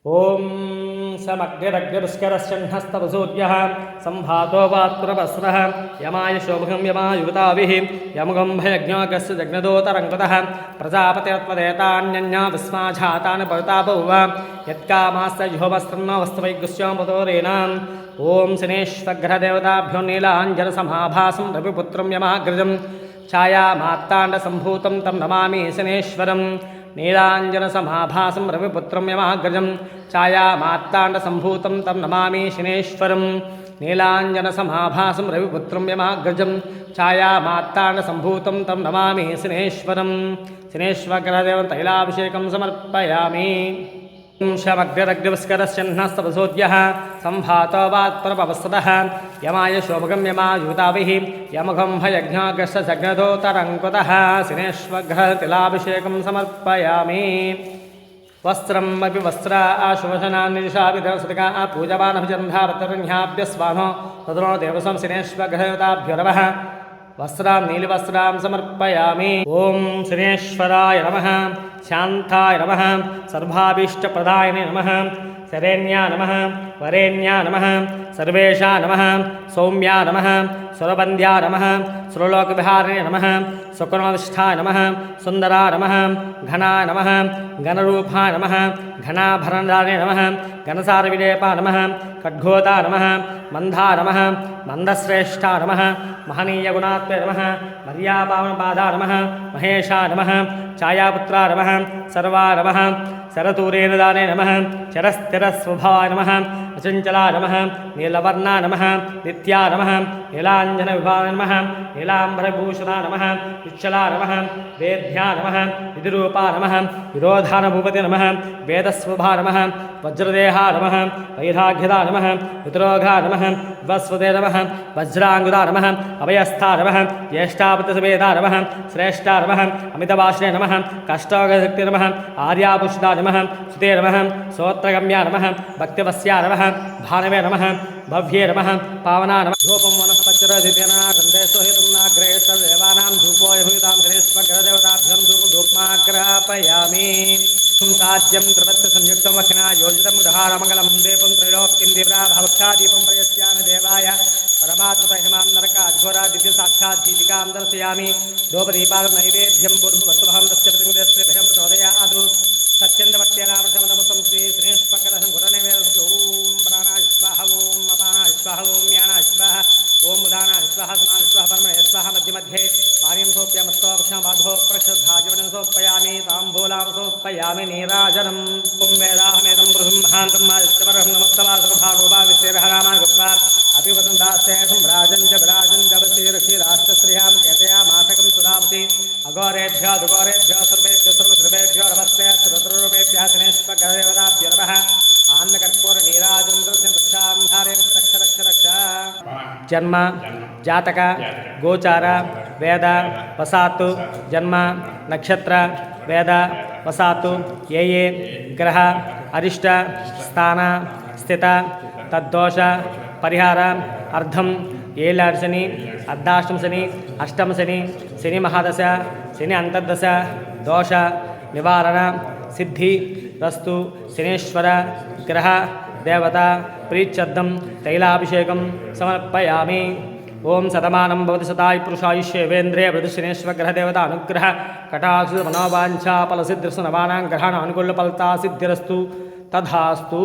ओम समग्निरग्निपुष्करश्चह्नस्तवसूर्यः संभातो वात्रवस्रः यमाय शोभगं यमायुताभिः यमुगं भयज्ञोऽगस्य जग्नदोतरङ्गतः प्रजापतिरत्वदेतान्यन्या विस्माझातान् परितापौव यत्कामास्य जुहोमस्त्रन्नो वस्तवैगुस्योमतोरेणाम् ओं शनेश्वग्रहदेवताभ्यो नीलाञ्जनसमाभासं रविपुत्रं यमाग्रजं छायामात्ताण्डसम्भूतं तं नमामि शनेश्वरम् नीलाञ्जनसमाभासं रविपुत्रं यमाग्रजं छायामात्ताण्डसम्भूतं तं नमामि शनेश्वरं नीलाञ्जनसमाभासं रविपुत्रं यमाग्रजं छायामात्ताण्डसम्भूतं तं नमामि शनेश्वरं शनेश्वरग्रहदेवं तैलाभिषेकं समर्पयामि। शमग्ररग्निपुष्करश्चह्नस्तवसूर्यः संभातो वात्प्रभवस्ततः यमाय शोभगं यमायुताभिः यमुगं भयज्ञोऽगस्य जग्नदोतरङ्कुतः शनेश्वरग्रहतिलाभिषेकं समर्पयामि। वस्त्रमपि वस्त्रा आशुभशनान्निशाभिधरसुतिका पूजमानभिचन्धावतरण्याभ्यस्वानो तदनो देवसं शनेश्वरग्रहदेवताभ्यो नमः। वस्त्रां नीलवस्त्रां समर्पयामि। ओं शनेश्वराय नमः, शान्ताय नमः, सर्वाभीष्टप्रदायिने नमः, शरण्या नमः, वरेण्या नमः, सर्वेशा नमः, सौम्या नमः, सुरबन्ध्या नमः, सुरलोकविहारिणे नमः, सुकुणोदिष्ठाय नमः, सुन्दरा नमः, घना नमः, घनरूपा नमः, घनाभरणदारिणे नमः, घनसारविलेपा नमः, खड्गोदा नमः, मन्दा नमः, मन्दश्रेष्ठा नमः, महनीयगुणात्वे नमः, मर्यापावनपादा नमः, महेशा नमः, छायापुत्रा नमः, सर्वा नमः, शरतूरेणदाने नमः, चरस्थिरस्वभावाय नमः, अचञ्चला नमः, नीलवर्णा नमः, नित्या नमः, नीलाञ्जनविभावाय नमः, नीलाम्बरभूषणा नमः, उच्चला नमः, वेद्या नमः, विधिरूपा नमः, विरोधानुभूपति नमः, वेदस्वभा नमः, वज्रदेहा नमः, वैराग्यदा नमः, विद्रोघा नमः, वस्वदे नमः, वज्राङ्गुदा नमः, अभयस्था नमः, ज्येष्ठापतिसमेधा नमः, श्रेष्ठा नमः, अमितभाषणे नमः, कष्टोगशक्ति नमः, आर्यापुष्टा नमः, सुते नमः, सोत्रगम्या नमः, भक्तिवस्या नमः, भानवे नमः, भव्ये नमः, पावना नमः। धूपं वनस्पतिरधितेन गन्धेषु नाग्रे सर्वदेवानां धूपोय भूतां शनेश्वरग्रहदेवताभ्यं धूपधूपमाग्रापयामि। साज्यं त्रिवत्स संयुक्तं वखिना योजितं गृहारमङ्गलं दीपं त्रैलोक्यं दीव्राभवक्षादीपं प्रयस्यामि देवाय परमात्मतहिमां नरकाद्घोरा दिव्यसाक्षात् दीपिकां दर्शयामि। धूपदीपानैवेद्यं पूर्ववत्वहं तस्य प्रतिनिधस्य भयमृतोदयादु सत्यन्दवत्यनामृतमतमसं श्री श्रेष्ठग्रहं ॐ प्राणाय स्वाहा ॐ अपानाय स्वाहा ॐ यानाय स्वाहा ॐ उदानाय स्वाहा समानाय स्वाहा परमणे स्वाहा मध्ये पानीं सोप्यमस्तवक्षमाधो प्रक्षुद्धाजवनं सोपयामि ताम्बूलां सोपयामि नीराजनं ॐ वेदाहमेदं बृहन्महान्तं मादित्यवरहं नमस्तवासभारोभाविश्वेरहरामा गत्वा अपि वसन्तास्ते सम्राजं च विराजं च वशीरक्षीराष्ट्रश्रियां केतया मासकं सुधामति अघोरेभ्यः दुघोरेभ्यः सर्वेभ्यः सर्वसर्वेभ्यो नमस्ते सर्वतरूपेभ्यः शनेश्वरग्रहदेवताभ्यो नमः। जन्म जातक गोचार वेद वसातु जन्म नक्षत्र वेद वसातु ये ग्रह अरिष्ट स्थान स्थित तद्दोष परिहार अर्धम ఏళ్ళార్శని అర్ధాష్టమ శని అష్టమ శని శని మహాదశ శని అంతర్దశ దోష నివారణ సిద్ధి రస్తు శనేశ్వర గ్రహ దేవత ప్రీత్యర్థం తైలాభిషేకం సమర్పయామి। ఓం శతమానం భవతి శతాయు పురుషాయుష్యేవేంద్రియ వృద్ధశనేశ్వర గ్రహదేవత అనుగ్రహ కటాక్ష మనోవాంఛా ఫలసిద్ధిర్సు నవానాం గ్రహాణ అనుకూల ఫలితా సిద్ధిరస్తు తథాస్తు।